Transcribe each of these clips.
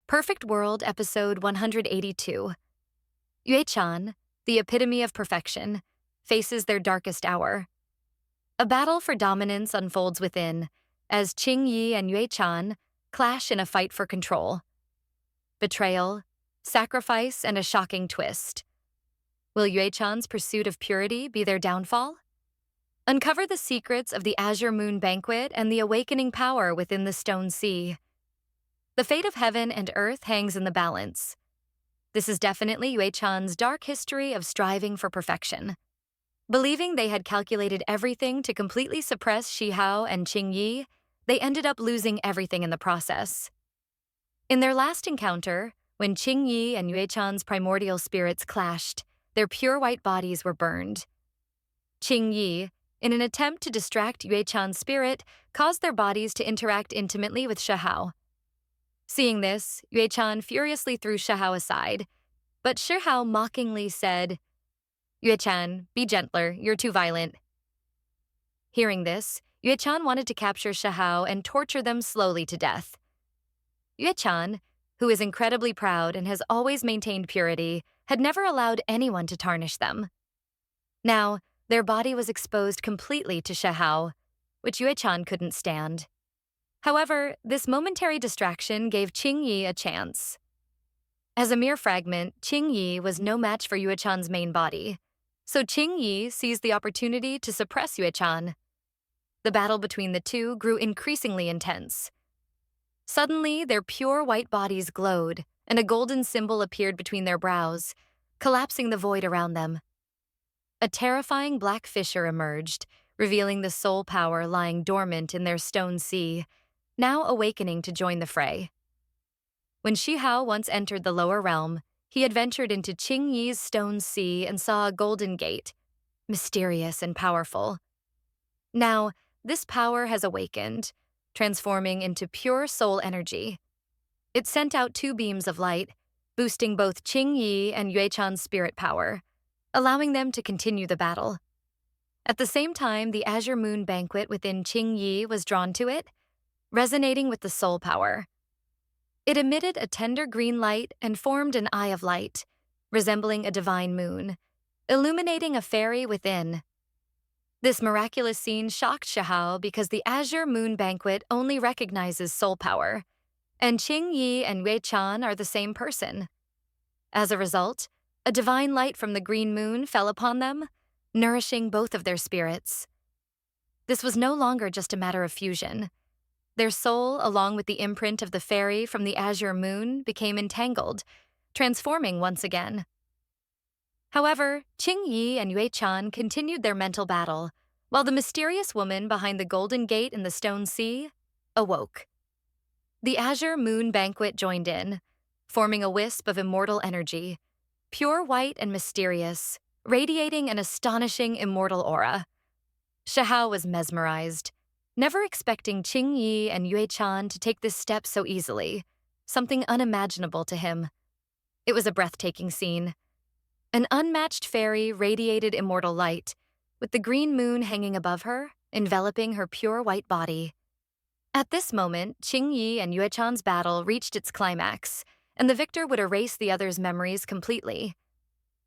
Perfect World, Episode 182. Yue Chan, the epitome of perfection, faces their darkest hour. A battle for dominance unfolds within, as Qing Yi and Yue Chan clash in a fight for control. Betrayal, sacrifice, and a shocking twist. Will Yue Chan's pursuit of purity be their downfall? Uncover the secrets of the Azure Moon Banquet and the awakening power within the Stone Sea. The fate of heaven and earth hangs in the balance. This is definitely Yue Chan's dark history of striving for perfection. Believing they had calculated everything to completely suppress Shi Hao and Qing Yi, they ended up losing everything in the process. In their last encounter, when Qing Yi and Yue Chan's primordial spirits clashed, their pure white bodies were burned. Qing Yi, in an attempt to distract Yue Chan's spirit, caused their bodies to interact intimately with Shi Hao. Seeing this, Yue Chan furiously threw Shi Hao aside, but Shi Hao mockingly said, "Yue Chan, be gentler, you're too violent." Hearing this, Yue Chan wanted to capture Shi Hao and torture them slowly to death. Yue Chan, who is incredibly proud and has always maintained purity, had never allowed anyone to tarnish them. Now, their body was exposed completely to Shi Hao, which Yue Chan couldn't stand. However, this momentary distraction gave Qing Yi a chance. As a mere fragment, Qing Yi was no match for Yue Chan's main body, so Qing Yi seized the opportunity to suppress Yue Chan. The battle between the two grew increasingly intense. Suddenly, their pure white bodies glowed, and a golden symbol appeared between their brows, collapsing the void around them. A terrifying black fissure emerged, revealing the soul power lying dormant in their stone sea, now awakening to join the fray. When Shi Hao once entered the lower realm, he had ventured into Qing Yi's stone sea and saw a golden gate, mysterious and powerful. Now, this power has awakened, transforming into pure soul energy. It sent out two beams of light, boosting both Qing Yi and Yue Chan's spirit power, allowing them to continue the battle. At the same time, the Azure Moon Banquet within Qing Yi was drawn to it, resonating with the soul power. It emitted a tender green light and formed an eye of light, resembling a divine moon, illuminating a fairy within. This miraculous scene shocked Shi Hao because the Azure Moon Banquet only recognizes soul power, and Qing Yi and Yue Chan are the same person. As a result, a divine light from the green moon fell upon them, nourishing both of their spirits. This was no longer just a matter of fusion. Their soul, along with the imprint of the fairy from the Azure Moon, became entangled, transforming once again. However, Qing Yi and Yue Chan continued their mental battle, while the mysterious woman behind the Golden Gate in the Stone Sea awoke. The Azure Moon Banquet joined in, forming a wisp of immortal energy, pure white and mysterious, radiating an astonishing immortal aura. Shi Hao was mesmerized, never expecting Qing Yi and Yue Chan to take this step so easily, something unimaginable to him. It was a breathtaking scene. An unmatched fairy radiated immortal light, with the green moon hanging above her, enveloping her pure white body. At this moment, Qing Yi and Yue Chan's battle reached its climax, and the victor would erase the other's memories completely.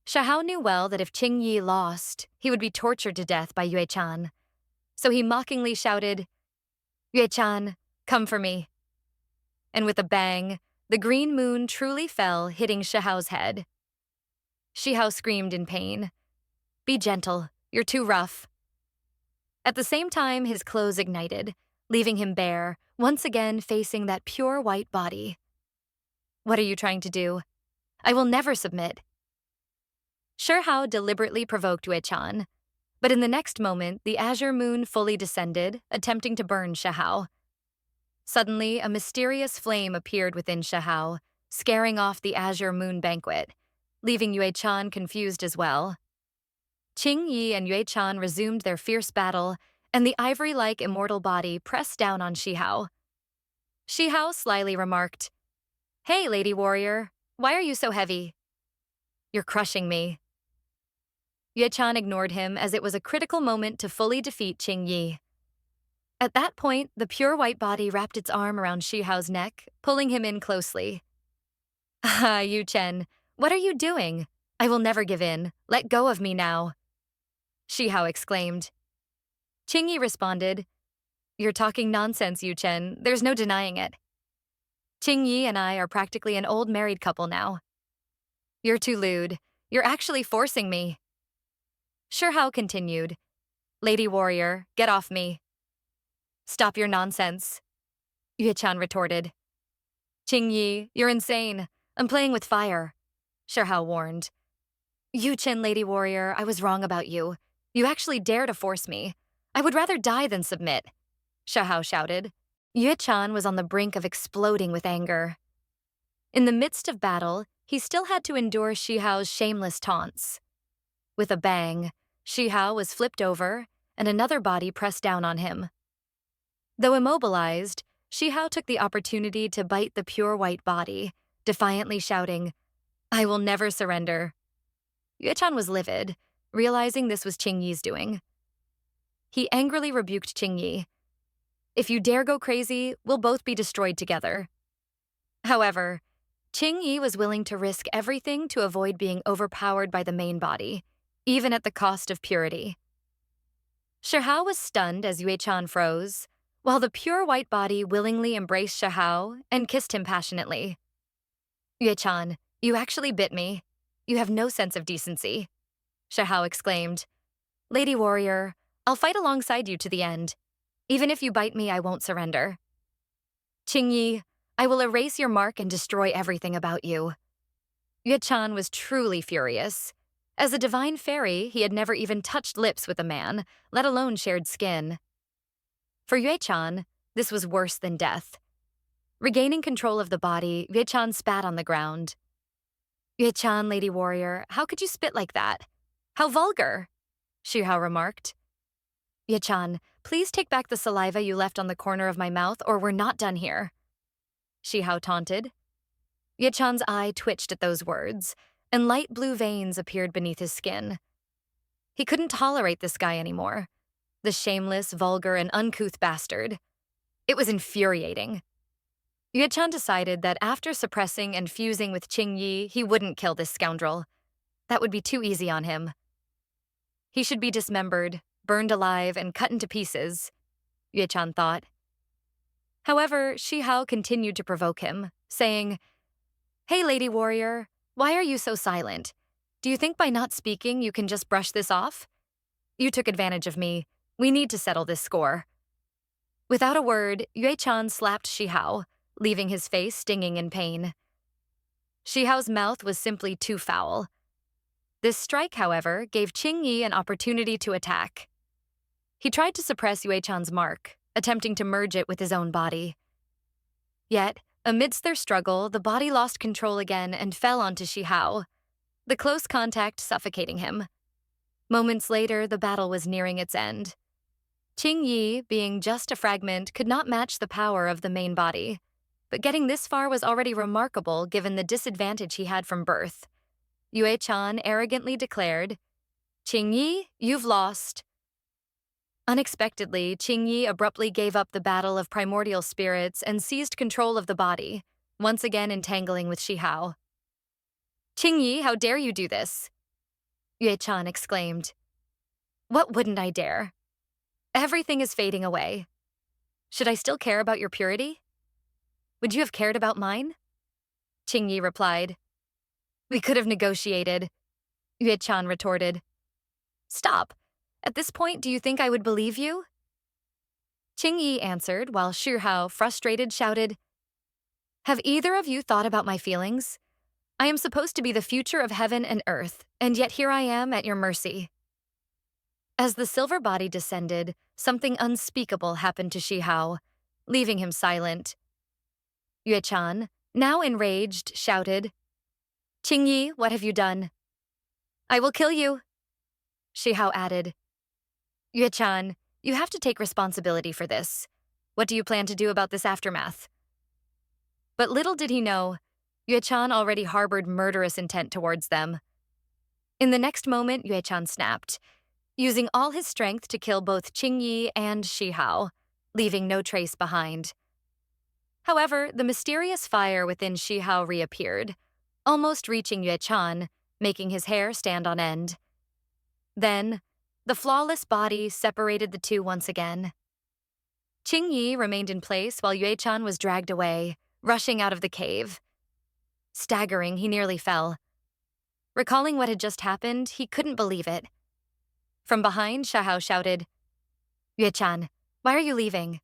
Shi Hao knew well that if Qing Yi lost, he would be tortured to death by Yue Chan. So he mockingly shouted, "Yue Chan, come for me." And with a bang, the green moon truly fell, hitting Shi Hao's head. Shi Hao screamed in pain. "Be gentle, you're too rough." At the same time, his clothes ignited, leaving him bare, once again facing that pure white body. "What are you trying to do? I will never submit." Shi Hao deliberately provoked Yue Chan, but in the next moment, the Azure Moon fully descended, attempting to burn Shi Hao. Suddenly, a mysterious flame appeared within Shi Hao, scaring off the Azure Moon Banquet, leaving Yue Chan confused as well. Qing Yi and Yue Chan resumed their fierce battle, and the ivory-like immortal body pressed down on Shi Hao. Shi Hao slyly remarked, "Hey, Lady Warrior, why are you so heavy?" "You're crushing me." Yue Chan ignored him as it was a critical moment to fully defeat Qing Yi. At that point, the pure white body wrapped its arm around Shi Hao's neck, pulling him in closely. Ah, Yue Chen, what are you doing? I will never give in. Let go of me now, Shihao exclaimed. Qing Yi responded, You're talking nonsense, Yue Chen. There's no denying it. Qing Yi and I are practically an old married couple now. You're too lewd. You're actually forcing me. Shihao continued, Lady warrior, get off me. Stop your nonsense, Yue Chan retorted. Qing Yi, you're insane. I'm playing with fire, Shihao warned. Yue Chen, Lady Warrior, I was wrong about you. You actually dare to force me. I would rather die than submit, Shihao shouted. Yue Chan was on the brink of exploding with anger. In the midst of battle, he still had to endure Shihao's shameless taunts. With a bang, Shihao was flipped over, and another body pressed down on him. Though immobilized, Shihao took the opportunity to bite the pure white body, defiantly shouting, I will never surrender. Yue Chan was livid, realizing this was Qing Yi's doing. He angrily rebuked Qing Yi. If you dare go crazy, we'll both be destroyed together. However, Qing Yi was willing to risk everything to avoid being overpowered by the main body, even at the cost of purity. Shihao was stunned as Yue Chan froze, while the pure white body willingly embraced Shihao and kissed him passionately. Yue Chan, you actually bit me. You have no sense of decency, Shihao exclaimed. Lady warrior, I'll fight alongside you to the end. Even if you bite me, I won't surrender. Qing Yi, I will erase your mark and destroy everything about you. Yue Chan was truly furious. As a divine fairy, he had never even touched lips with a man, let alone shared skin. For Yue Chan, this was worse than death. Regaining control of the body, Yue Chan spat on the ground. Yue Chan, Lady Warrior, how could you spit like that? How vulgar, Shihao remarked. Yue Chan, please take back the saliva you left on the corner of my mouth or we're not done here, Shihao taunted. Yue Chan's eye twitched at those words, and light blue veins appeared beneath his skin. He couldn't tolerate this guy anymore. The shameless, vulgar, and uncouth bastard. It was infuriating. Yue Chan decided that after suppressing and fusing with Qing Yi, he wouldn't kill this scoundrel. That would be too easy on him. He should be dismembered, burned alive, and cut into pieces, Yue Chan thought. However, Shihao continued to provoke him, saying, Hey, Lady Warrior, why are you so silent? Do you think by not speaking you can just brush this off? You took advantage of me. We need to settle this score. Without a word, Yue Chan slapped Shihao, leaving his face stinging in pain. Shihao's mouth was simply too foul. This strike, however, gave Qing Yi an opportunity to attack. He tried to suppress Yue Chan's mark, attempting to merge it with his own body. Yet, amidst their struggle, the body lost control again and fell onto Shihao, the close contact suffocating him. Moments later, the battle was nearing its end. Qing Yi, being just a fragment, could not match the power of the main body, but getting this far was already remarkable given the disadvantage he had from birth. Yue Chan arrogantly declared, Qing Yi, you've lost. Unexpectedly, Qing Yi abruptly gave up the battle of primordial spirits and seized control of the body, once again entangling with Shihao. Qing Yi, how dare you do this? Yue Chan exclaimed. What wouldn't I dare? Everything is fading away. Should I still care about your purity? Would you have cared about mine? Qing Yi replied. We could have negotiated, Yue Chan retorted. Stop. At this point, do you think I would believe you? Qing Yi answered while Shihao, frustrated, shouted, Have either of you thought about my feelings? I am supposed to be the future of heaven and earth, and yet here I am at your mercy. As the silver body descended, something unspeakable happened to Shihao, leaving him silent. Yue Chan, now enraged, shouted, Qing Yi, what have you done? I will kill you, Shihao added. Yue Chan, you have to take responsibility for this. What do you plan to do about this aftermath? But little did he know, Yue Chan already harbored murderous intent towards them. In the next moment, Yue Chan snapped, using all his strength to kill both Qing Yi and Shihao, leaving no trace behind. However, the mysterious fire within Shihao reappeared, almost reaching Yue Chan, making his hair stand on end. Then, the flawless body separated the two once again. Qing Yi remained in place while Yue Chan was dragged away, rushing out of the cave. Staggering, he nearly fell. Recalling what had just happened, he couldn't believe it. From behind, Shahao shouted, "Yue Chan, why are you leaving?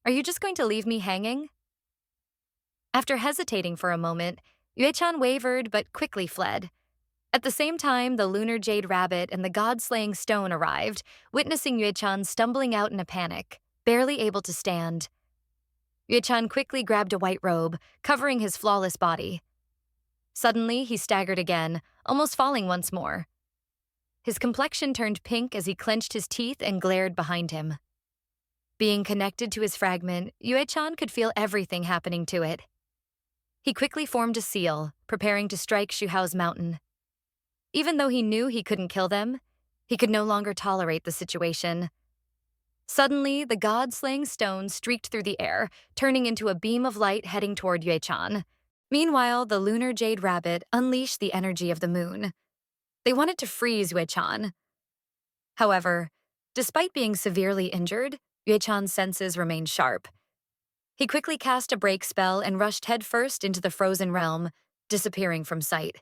Are you just going to leave me hanging?" After hesitating for a moment, Yue Chan wavered but quickly fled. At the same time, the lunar jade rabbit and the god-slaying stone arrived, witnessing Yue Chan stumbling out in a panic, barely able to stand. Yue Chan quickly grabbed a white robe, covering his flawless body. Suddenly, he staggered again, almost falling once more. His complexion turned pink as he clenched his teeth and glared behind him. Being connected to his fragment, Yue Chan could feel everything happening to it. He quickly formed a seal, preparing to strike Shuhao's mountain. Even though he knew he couldn't kill them, he could no longer tolerate the situation. Suddenly, the god-slaying stone streaked through the air, turning into a beam of light heading toward Yue Chan. Meanwhile, the lunar jade rabbit unleashed the energy of the moon. They wanted to freeze Yue Chan. However, despite being severely injured, Yue Chan's senses remained sharp. He quickly cast a break spell and rushed headfirst into the frozen realm, disappearing from sight.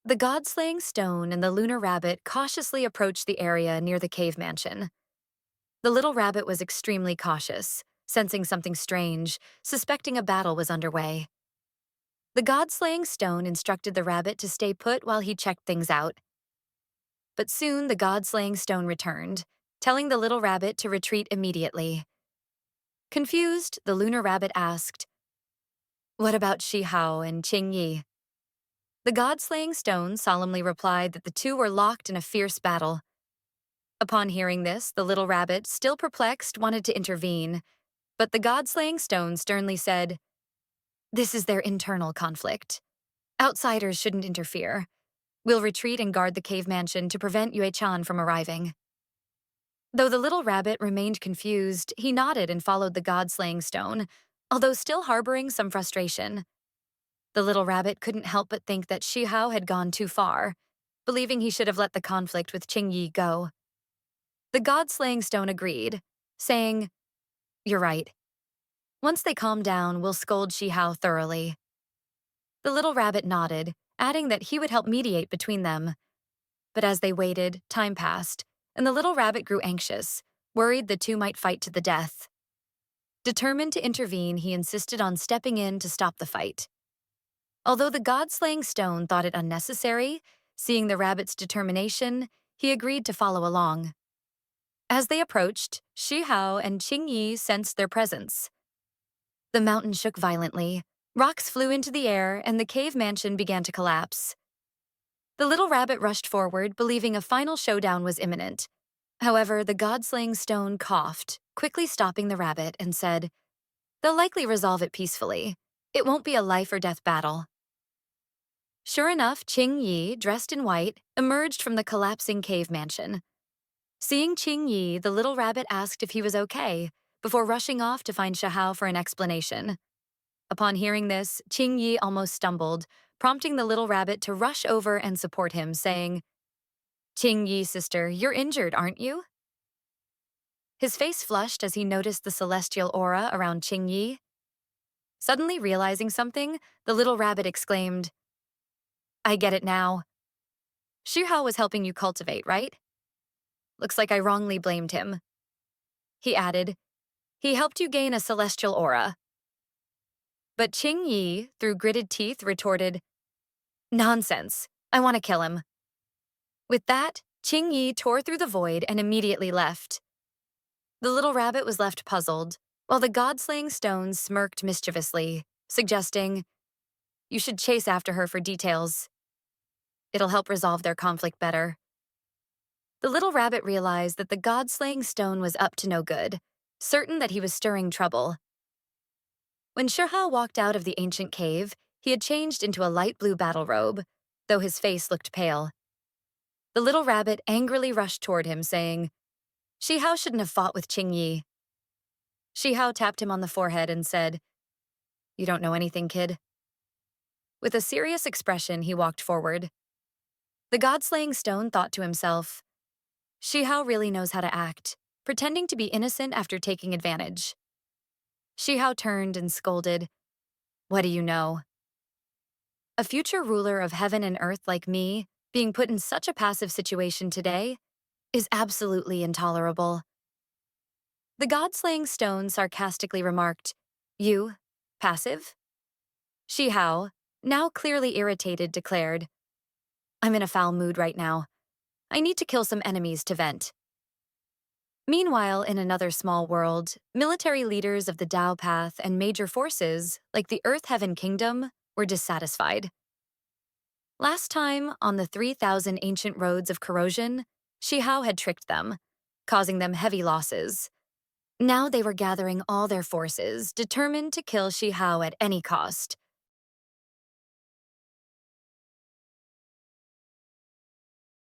The god-slaying stone and the lunar rabbit cautiously approached the area near the cave mansion. The little rabbit was extremely cautious, sensing something strange, suspecting a battle was underway. The god-slaying stone instructed the rabbit to stay put while he checked things out. But soon the god-slaying stone returned, telling the little rabbit to retreat immediately. Confused, the lunar rabbit asked, "What about Shihao and Qing Yi?" The god-slaying stone solemnly replied that the two were locked in a fierce battle. Upon hearing this, the little rabbit, still perplexed, wanted to intervene, but the god-slaying stone sternly said, "This is their internal conflict. Outsiders shouldn't interfere. We'll retreat and guard the cave mansion to prevent Yue Chan from arriving." Though the little rabbit remained confused, he nodded and followed the god-slaying stone, although still harboring some frustration. The little rabbit couldn't help but think that Shihao had gone too far, believing he should have let the conflict with Qing Yi go. The god-slaying stone agreed, saying, "You're right. Once they calm down, we'll scold Shihao thoroughly." The little rabbit nodded, adding that he would help mediate between them. But as they waited, time passed, and the little rabbit grew anxious, worried the two might fight to the death. Determined to intervene, he insisted on stepping in to stop the fight. Although the god-slaying stone thought it unnecessary, seeing the rabbit's determination, he agreed to follow along. As they approached, Shihao and Qing Yi sensed their presence. The mountain shook violently, rocks flew into the air, and the cave mansion began to collapse. The little rabbit rushed forward, believing a final showdown was imminent. However, the god-slaying stone coughed, quickly stopping the rabbit, and said, "They'll likely resolve it peacefully. It won't be a life-or-death battle." Sure enough, Qing Yi, dressed in white, emerged from the collapsing cave mansion. Seeing Qing Yi, the little rabbit asked if he was okay, before rushing off to find Shahao for an explanation. Upon hearing this, Qing Yi almost stumbled, prompting the little rabbit to rush over and support him, saying, "Qing Yi, sister, you're injured, aren't you?" His face flushed as he noticed the celestial aura around Qing Yi. Suddenly realizing something, the little rabbit exclaimed, "I get it now. Shuhao was helping you cultivate, right? Looks like I wrongly blamed him." He added, "He helped you gain a celestial aura." But Qing Yi, through gritted teeth, retorted, "Nonsense. I want to kill him." With that, Qing Yi tore through the void and immediately left. The little rabbit was left puzzled, while the god-slaying stone smirked mischievously, suggesting, "You should chase after her for details. It'll help resolve their conflict better." The little rabbit realized that the god-slaying stone was up to no good, certain that he was stirring trouble. When Shihao walked out of the ancient cave, he had changed into a light blue battle robe, though his face looked pale. The little rabbit angrily rushed toward him, saying, "Shihao shouldn't have fought with Qing Yi." Shihao tapped him on the forehead and said, "You don't know anything, kid." With a serious expression, he walked forward. The god-slaying stone thought to himself, Shihao really knows how to act, pretending to be innocent after taking advantage. Shihao turned and scolded, What do you know? A future ruler of heaven and earth like me, being put in such a passive situation today, is absolutely intolerable. The god-slaying stone sarcastically remarked, You, passive? Shihao, now clearly irritated, declared, I'm in a foul mood right now. I need to kill some enemies to vent. Meanwhile, in another small world, military leaders of the Dao Path and major forces, like the Earth-Heaven Kingdom, were dissatisfied. Last time, on the 3,000 ancient roads of corrosion, Shihao had tricked them, causing them heavy losses. Now they were gathering all their forces, determined to kill Shihao at any cost,